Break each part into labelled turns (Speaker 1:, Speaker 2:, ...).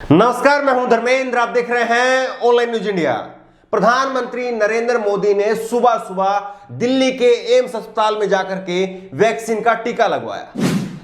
Speaker 1: नमस्कार, मैं हूं धर्मेंद्र। आप देख रहे हैं ऑनलाइन न्यूज इंडिया। प्रधानमंत्री नरेंद्र मोदी ने सुबह सुबह दिल्ली के एम्स अस्पताल में जाकर के वैक्सीन का टीका लगवाया,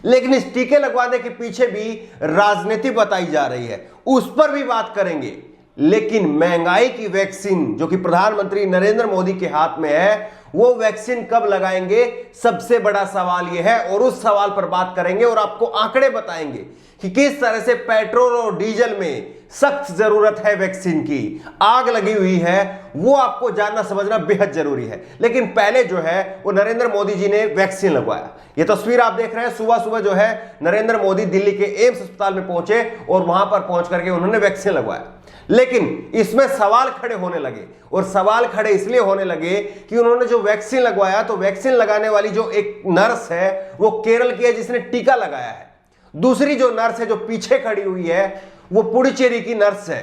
Speaker 1: लेकिन इस टीके लगवाने के पीछे भी राजनीति बताई जा रही है, उस पर भी बात करेंगे। लेकिन महंगाई की वैक्सीन जो कि प्रधानमंत्री नरेंद्र मोदी के हाथ में है, वो वैक्सीन कब लगाएंगे, सबसे बड़ा सवाल यह है। और उस सवाल पर बात करेंगे और आपको आंकड़े बताएंगे कि किस तरह से पेट्रोल और डीजल में सख्त जरूरत है वैक्सीन की, आग लगी हुई है, वो आपको जानना समझना बेहद जरूरी है। लेकिन पहले जो है वो नरेंद्र मोदी जी ने वैक्सीन लगवाया। ये तस्वीर आप देख रहे हैं, सुबह सुबह जो है नरेंद्र मोदी दिल्ली के एम्स अस्पताल में पहुंचे और वहां पर पहुंच करके उन्होंने वैक्सीन लगवाया। लेकिन इसमें सवाल खड़े होने लगे, और सवाल खड़े इसलिए होने लगे कि उन्होंने जो वैक्सीन लगवाया, तो वैक्सीन लगाने वाली जो एक नर्स है वो केरल की है जिसने टीका लगाया है। दूसरी जो नर्स है जो पीछे खड़ी हुई है वो पुडुचेरी की नर्स है,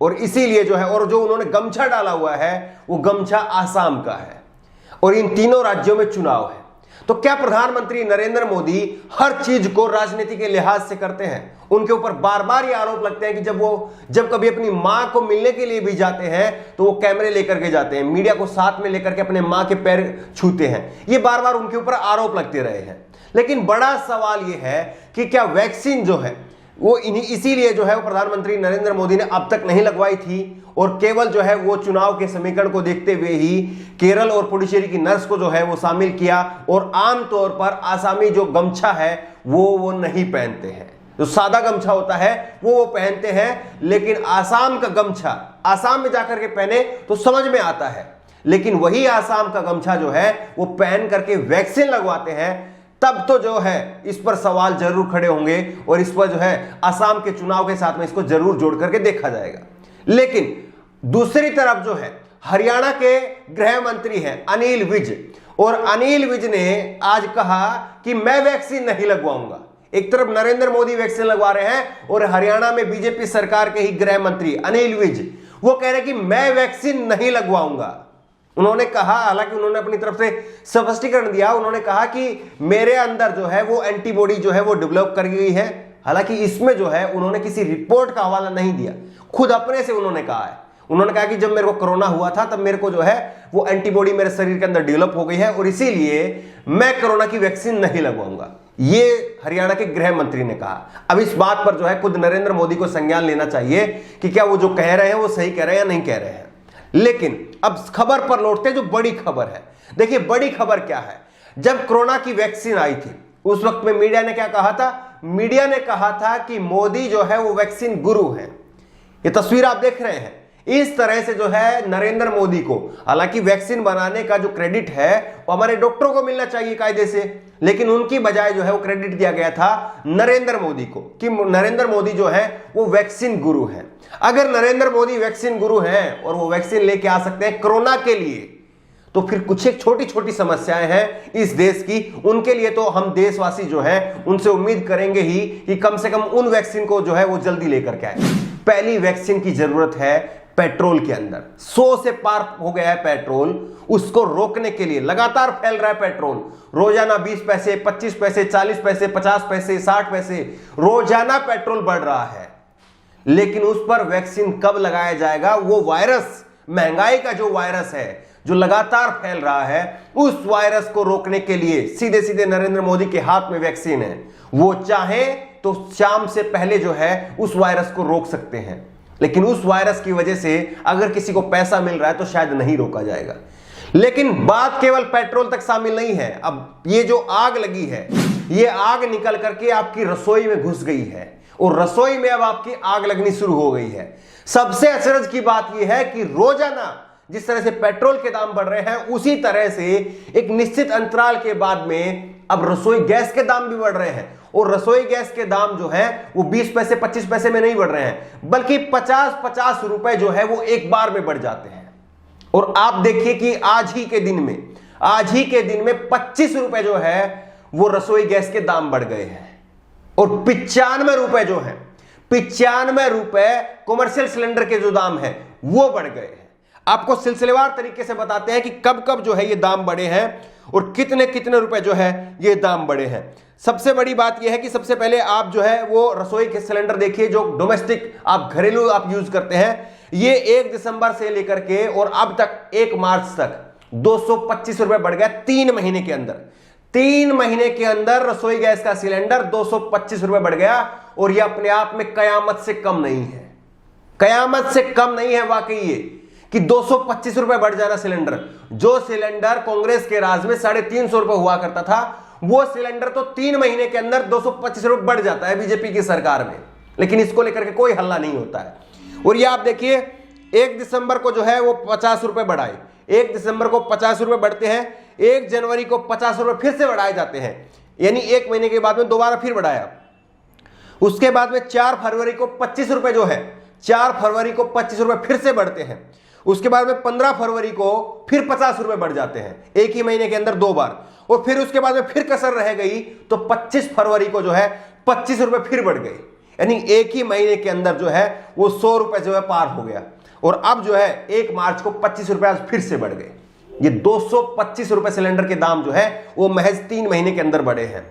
Speaker 1: और इसीलिए जो है, और जो उन्होंने गमछा डाला हुआ है वो गमछा आसाम का है, और इन तीनों राज्यों में चुनाव है। तो क्या प्रधानमंत्री नरेंद्र मोदी हर चीज को राजनीति के लिहाज से करते हैं? उनके ऊपर बार बार ये आरोप लगते हैं कि जब कभी अपनी मां को मिलने के लिए भी जाते हैं तो वो कैमरे लेकर के जाते हैं, मीडिया को साथ में लेकर के अपने मां के पैर छूते हैं। ये बार बार उनके ऊपर आरोप लगते रहे हैं। लेकिन बड़ा सवाल यह है कि क्या वैक्सीन जो है वो इसीलिए जो है वो प्रधानमंत्री नरेंद्र मोदी ने अब तक नहीं लगवाई थी, और केवल जो है वो चुनाव के समीकरण को देखते हुए ही केरल और पुडुचेरी की नर्स को जो है वो शामिल किया, और आमतौर पर आसामी जो गमछा है वो नहीं पहनते हैं। जो सादा गमछा होता है वो पहनते हैं, लेकिन आसाम का गमछा आसाम में जाकर के पहने तो समझ में आता है, लेकिन वही आसाम का गमछा जो है वो पहन करके वैक्सीन लगवाते हैं, तब तो जो है इस पर सवाल जरूर खड़े होंगे, और इस पर जो है असम के चुनाव के साथ में इसको जरूर जोड़ करके देखा जाएगा। लेकिन दूसरी तरफ जो है हरियाणा के गृह मंत्री हैं अनिल विज, और अनिल विज ने आज कहा कि मैं वैक्सीन नहीं लगवाऊंगा। एक तरफ नरेंद्र मोदी वैक्सीन लगवा रहे हैं, और हरियाणा में बीजेपी सरकार के ही गृह मंत्री अनिल विज वो कह रहे हैं कि मैं वैक्सीन नहीं लगवाऊंगा। उन्होंने कहा, हालांकि उन्होंने अपनी तरफ से स्पष्टीकरण दिया, उन्होंने कहा कि मेरे अंदर जो है वो एंटीबॉडी जो है वो डेवलप कर गई है। हालांकि इसमें जो है उन्होंने किसी रिपोर्ट का हवाला नहीं दिया, खुद अपने से उन्होंने कहा है। उन्होंने कहा कि जब मेरे को कोरोना हुआ था तब मेरे को जो है वो एंटीबॉडी मेरे शरीर के अंदर डेवलप हो गई है, और इसीलिए मैं कोरोना की वैक्सीन नहीं लगवाऊंगा। ये हरियाणा के गृह मंत्री ने कहा। अब इस बात पर जो है खुद नरेंद्र मोदी को संज्ञान लेना चाहिए कि क्या वो जो कह रहे हैं वो सही कह रहे हैं या नहीं कह रहे हैं। लेकिन अब खबर पर लौटते हैं, जो बड़ी खबर है। देखिए बड़ी खबर क्या है, जब कोरोना की वैक्सीन आई थी उस वक्त में मीडिया ने क्या कहा था? मीडिया ने कहा था कि मोदी जो है वो वैक्सीन गुरु है। ये तस्वीर आप देख रहे हैं। इस तरह से जो है नरेंद्र मोदी को, हालांकि वैक्सीन बनाने का जो क्रेडिट है वो हमारे डॉक्टरों को मिलना चाहिए कायदे से, लेकिन उनकी बजाय जो है वो क्रेडिट दिया गया था नरेंद्र मोदी को, कि नरेंद्र मोदी जो है वो वैक्सीन गुरु है। अगर नरेंद्र मोदी वैक्सीन गुरु हैं और वो वैक्सीन लेके आ सकते हैं कोरोना के लिए, तो फिर कुछ एक छोटी छोटी समस्याएं हैं इस देश की, उनके लिए तो हम देशवासी जो है उनसे उम्मीद करेंगे ही कि कम से कम उन वैक्सीन को जो है वो जल्दी लेकर के आए। पहली वैक्सीन की जरूरत है पेट्रोल के अंदर। 100 से पार हो गया है पेट्रोल, उसको रोकने के लिए लगातार फैल रहा है पेट्रोल। रोजाना 20 पैसे, 25 पैसे, 40 पैसे, 50 पैसे, 60 पैसे, रोजाना पेट्रोल बढ़ रहा है। लेकिन उस पर वैक्सीन कब लगाया जाएगा? वो वायरस, महंगाई का जो वायरस है जो लगातार फैल रहा है, उस वायरस को रोकने के लिए सीधे सीधे नरेंद्र मोदी के हाथ में वैक्सीन है। वो चाहे तो शाम से पहले जो है उस वायरस को रोक सकते हैं, लेकिन उस वायरस की वजह से अगर किसी को पैसा मिल रहा है तो शायद नहीं रोका जाएगा। लेकिन बात केवल पेट्रोल तक शामिल नहीं है। अब ये जो आग लगी है, ये आग निकल करके आपकी रसोई में घुस गई है, और रसोई में अब आपकी आग लगनी शुरू हो गई है। सबसे अचरज की बात यह है कि रोजाना जिस तरह से पेट्रोल के दाम बढ़ रहे हैं, उसी तरह से एक निश्चित अंतराल के बाद में अब रसोई गैस के दाम भी बढ़ रहे हैं। और रसोई गैस के दाम जो है वो 20 पैसे 25 पैसे में नहीं बढ़ रहे हैं, बल्कि 50-50 रुपए जो है वो एक बार में बढ़ जाते हैं। और आप देखिए कि आज ही के दिन में 25 रुपए जो है वो रसोई गैस के दाम बढ़ गए हैं, और 95 रुपए जो है, 95 रुपए कमर्शियल सिलेंडर के जो दाम है वो बढ़ गए हैं। आपको सिलसिलेवार तरीके से बताते हैं कि कब कब जो है ये दाम बढ़े हैं और कितने कितने रुपए जो है ये दाम बढ़े हैं। सबसे बड़ी बात यह है कि सबसे पहले आप जो है वो रसोई के सिलेंडर देखिए, जो डोमेस्टिक आप घरेलू आप यूज करते हैं, ये 1 दिसंबर से लेकर के और अब तक 1 मार्च तक 225 रुपए बढ़ गया 3 महीने के अंदर। 3 महीने के अंदर रसोई गैस का सिलेंडर 225 रुपए बढ़ गया, और यह अपने आप में कयामत से कम नहीं है। कयामत से कम नहीं है वाकई ये कि 225 रुपए बढ़ जाना सिलेंडर। जो सिलेंडर कांग्रेस के राज में 350 रुपए हुआ करता था, वो सिलेंडर तो 3 महीने के अंदर 225 रुपए बढ़ जाता है बीजेपी की सरकार में, लेकिन इसको लेकर के कोई हल्ला नहीं होता है। और ये आप देखिए 1 दिसंबर को जो है वो 50 रुपए बढ़ाए, 1 दिसंबर को 50 रुपए बढ़ते हैं, 1 जनवरी को 50 रुपए फिर से बढ़ाए जाते हैं, यानी 1 महीने के बाद में दोबारा फिर बढ़ाया। उसके बाद में 4 फरवरी को 25 रुपए जो है, 4 फरवरी को 25 रुपए फिर से बढ़ते हैं। उसके बाद में 15 फरवरी को फिर 50 रुपए बढ़ जाते हैं, एक ही महीने के अंदर 2 बार। और फिर उसके बाद में फिर कसर रह गई तो 25 फरवरी को जो है 25 रुपए फिर बढ़ गई, यानी एक ही महीने के अंदर जो है वो 100 रुपए जो है पार हो गया। और अब जो है 1 मार्च को 25 रुपए आज फिर से बढ़ गए। ये 225 रुपए सिलेंडर के दाम जो है वो महज 3 महीने के अंदर बढ़े हैं।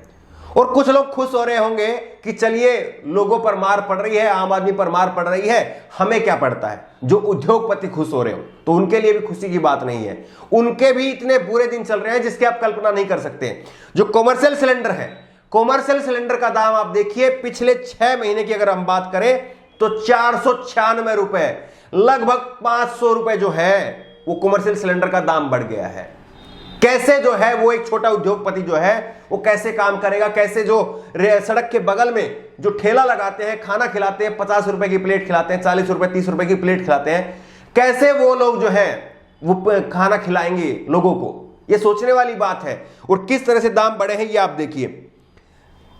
Speaker 1: और कुछ लोग खुश हो रहे होंगे कि चलिए लोगों पर मार पड़ रही है, आम आदमी पर मार पड़ रही है, हमें क्या पड़ता है। जो उद्योगपति खुश हो रहे हो तो उनके लिए भी खुशी की बात नहीं है, उनके भी इतने बुरे दिन चल रहे हैं जिसकी आप कल्पना नहीं कर सकते। जो कॉमर्शियल सिलेंडर है, कॉमर्शियल सिलेंडर का दाम आप देखिए पिछले 6 महीने की अगर हम बात करें तो 496 रुपए, लगभग 500 रुपए जो है वो कॉमर्शियल सिलेंडर का दाम बढ़ गया है। कैसे जो है वो एक छोटा उद्योगपति जो है वो कैसे काम करेगा, कैसे जो सड़क के बगल में जो ठेला लगाते हैं, खाना खिलाते हैं, 50 रुपए की प्लेट खिलाते हैं, 40 रुपए 30 रुपए की प्लेट खिलाते हैं, कैसे वो लोग जो है वो खाना खिलाएंगे लोगों को, ये सोचने वाली बात है। और किस तरह से दाम बढ़े हैं ये आप देखिए।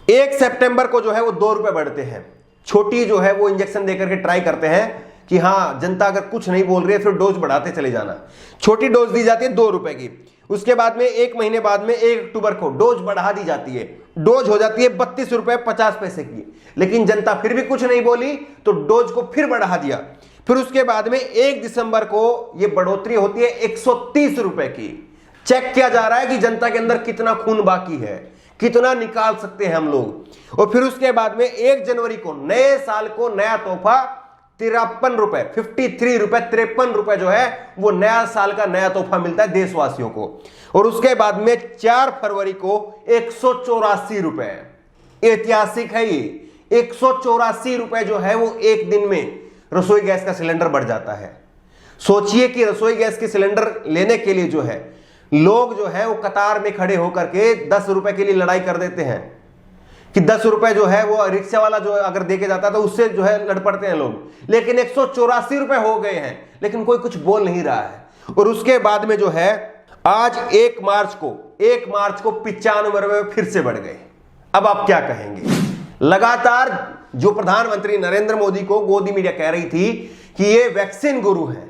Speaker 1: 1 सितंबर को जो है वो 2 रुपए बढ़ते हैं। छोटी जो है वो इंजेक्शन देकर के ट्राई करते हैं कि हाँ जनता अगर कुछ नहीं बोल रही है फिर डोज बढ़ाते चले जाना। छोटी डोज दी जाती है 2 रुपए की। उसके बाद में 1 महीने बाद में 1 अक्टूबर को डोज बढ़ा दी जाती है, डोज हो जाती है 32 रुपए 50 पैसे की, लेकिन जनता फिर भी कुछ नहीं बोली तो डोज को फिर बढ़ा दिया। फिर उसके बाद में 1 दिसंबर को यह बढ़ोतरी होती है 130 रुपए की। चेक किया जा रहा है कि जनता के अंदर कितना खून बाकी है, कितना निकाल सकते हैं हम लोग। और फिर उसके बाद में 1 जनवरी को नए साल को नया तोहफा 53 रुपए 53 रुपए 53 रुपए जो है वो नया साल का नया तोहफा मिलता है देशवासियों को। और उसके बाद में 4 फरवरी को 184 रुपए, ऐतिहासिक है ये, 184 रुपए जो है वो एक दिन में रसोई गैस का सिलेंडर बढ़ जाता है। सोचिए कि रसोई गैस के सिलेंडर लेने के लिए जो है लोग जो है वो कतार में खड़े होकर के 10 रुपए के लिए लड़ाई कर देते हैं कि 10 रुपए जो है वो रिक्शा वाला जो अगर देके जाता है तो उससे जो है लड़ पड़ते हैं लोग, लेकिन 184 रुपए हो गए हैं, लेकिन कोई कुछ बोल नहीं रहा है। और उसके बाद में जो है आज 1 मार्च को 95 रुपए फिर से बढ़ गए। अब आप क्या कहेंगे। लगातार जो प्रधानमंत्री नरेंद्र मोदी को गोदी मीडिया कह रही थी कि ये वैक्सीन गुरु है,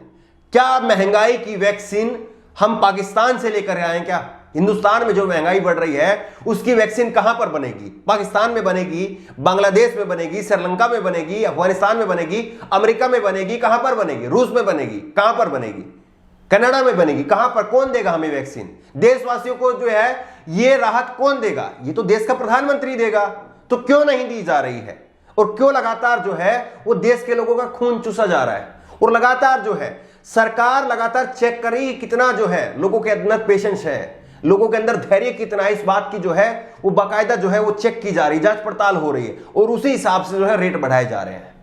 Speaker 1: क्या महंगाई की वैक्सीन हम पाकिस्तान से लेकर आए क्या। हिंदुस्तान में जो महंगाई बढ़ रही है उसकी वैक्सीन कहां पर बनेगी, पाकिस्तान में बनेगी, बांग्लादेश में बनेगी, श्रीलंका में बनेगी, अफगानिस्तान में बनेगी, अमेरिका में बनेगी, कहां पर बनेगी, रूस में बनेगी, कहां पर बनेगी, कनाडा में बनेगी, कहां पर, कौन देगा हमें वैक्सीन। देशवासियों को जो है ये राहत कौन देगा, ये तो देश का प्रधानमंत्री देगा, तो क्यों नहीं दी जा रही है। और क्यों लगातार जो है वो देश के लोगों का खून चूसा जा रहा है। और लगातार जो है सरकार लगातार चेक कर रही है कितना जो है लोगों के अंदर पेशेंस है, लोगों के अंदर धैर्य कितना है, इस बात की जो है वो बाकायदा जो है वो चेक की जा रही, जांच पड़ताल हो रही है, और उसी हिसाब से जो है रेट बढ़ाए जा रहे हैं।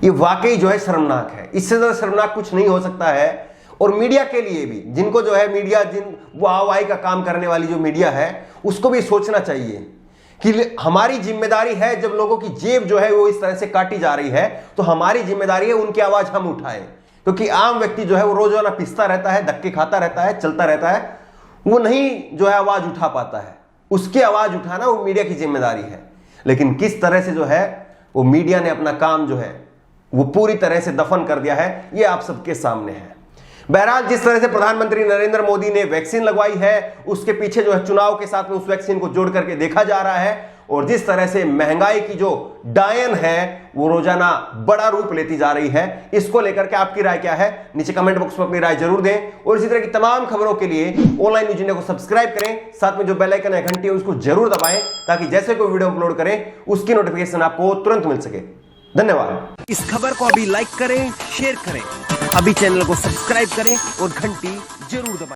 Speaker 1: ये वाकई जो है शर्मनाक है, इससे ज्यादा शर्मनाक कुछ नहीं हो सकता है। और मीडिया के लिए भी, जिनको जो है मीडिया वो आवाई का काम करने वाली जो मीडिया है उसको भी सोचना चाहिए कि हमारी जिम्मेदारी है, जब लोगों की जेब जो है वो इस तरह से काटी जा रही है तो हमारी जिम्मेदारी है उनकी आवाज हम उठाएं। क्योंकि आम व्यक्ति जो है वो रोजाना पिसता रहता है, धक्के खाता रहता है, चलता रहता है, वो नहीं जो है आवाज उठा पाता है। उसकी आवाज उठाना वो मीडिया की जिम्मेदारी है। लेकिन किस तरह से जो है वो मीडिया ने अपना काम जो है वो पूरी तरह से दफन कर दिया है, ये आप सबके सामने है। बहरहाल जिस तरह से प्रधानमंत्री नरेंद्र मोदी ने वैक्सीन लगवाई है उसके पीछे जो है चुनाव के साथ में उस वैक्सीन को जोड़ करके देखा जा रहा है। और जिस तरह से महंगाई की जो डायन है वो रोजाना बड़ा रूप लेती जा रही है, इसको लेकर के आपकी राय क्या है नीचे कमेंट बॉक्स में अपनी राय जरूर दें। और इसी तरह की तमाम खबरों के लिए ऑनलाइन न्यूज इंडिया को सब्सक्राइब करें, साथ में जो बेल आइकन है घंटी है उसको जरूर दबाएं ताकि जैसे कोई वीडियो अपलोड करें उसकी नोटिफिकेशन आपको तुरंत मिल सके। धन्यवाद।
Speaker 2: इस खबर को अभी लाइक करें, शेयर करें, अभी चैनल को सब्सक्राइब करें और घंटी जरूर दबाएं।